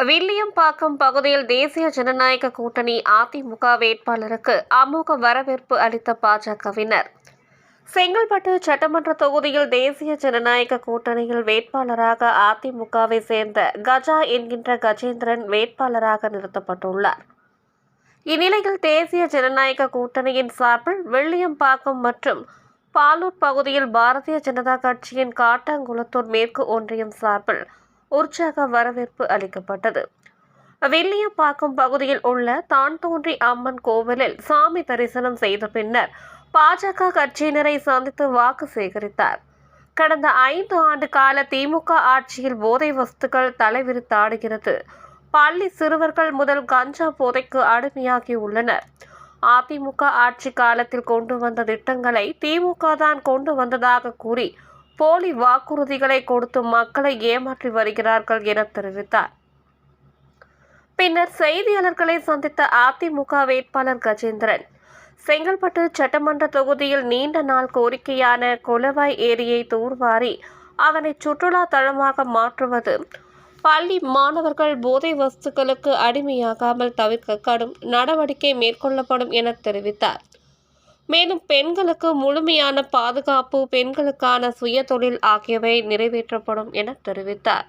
வில்லியம்பாக்கம் பகுதியில் தேசிய ஜனநாயக கூட்டணி அதிமுக வேட்பாளருக்கு அமோக வரவேற்பு அளித்த பாஜகவினர். செங்கல்பட்டு சட்டமன்ற தொகுதியில் தேசிய ஜனநாயக கூட்டணியில் வேட்பாளராக அதிமுகவை சேர்ந்த கஜா என்கின்ற கஜேந்திரன் வேட்பாளராக நிறுத்தப்பட்டுள்ளார். இந்நிலையில் தேசிய ஜனநாயக கூட்டணியின் சார்பில் வில்லியம்பாக்கம் மற்றும் பாலூர் பகுதியில் பாரதிய ஜனதா கட்சியின் காட்டாங்குளத்தூர் மேற்கு ஒன்றியம் சார்பில் உற்சாக வரவேற்பு அளிக்கப்பட்டது. வில்லியம்பாக்கம் பகுதியில் உள்ள தான்தோன்றி அம்மன் கோவிலில் சாமி தரிசனம் செய்த பின்னர் பாஜக கட்சியினரை சந்தித்து வாக்கு சேகரித்தார். கடந்த 5 ஆண்டு கால திமுக ஆட்சியில் போதை வஸ்துக்கள் தலைவிரித்தாடுகிறது. பள்ளி சிறுவர்கள் முதல் கஞ்சா போதைக்கு அடிமையாகி உள்ளனர். அதிமுக ஆட்சி காலத்தில் கொண்டு வந்த திட்டங்களை திமுக தான் கொண்டு வந்ததாக கூறி போலி வாக்குறுதிகளை கொடுத்து மக்களை ஏமாற்றி வருகிறார்கள் என தெரிவித்தார். பின்னர் செய்தியாளர்களை சந்தித்த அதிமுக வேட்பாளர் கஜேந்திரன், செங்கல்பட்டு சட்டமன்ற தொகுதியில் நீண்ட நாள் கோரிக்கையான கொலவாய் ஏரியை தூர்வாரி அதனை சுற்றுலா தலமாக மாற்றுவது, பள்ளி மாணவர்கள் போதை வஸ்துக்களுக்கு அடிமையாகாமல் தவிர்க்க கடும் நடவடிக்கை மேற்கொள்ளப்படும் என தெரிவித்தார். மேலும் பெண்களுக்கு முழுமையான பாதுகாப்பு, பெண்களுக்கான சுய தொழில் ஆகியவை நிறைவேற்றப்படும் என தெரிவித்தார்.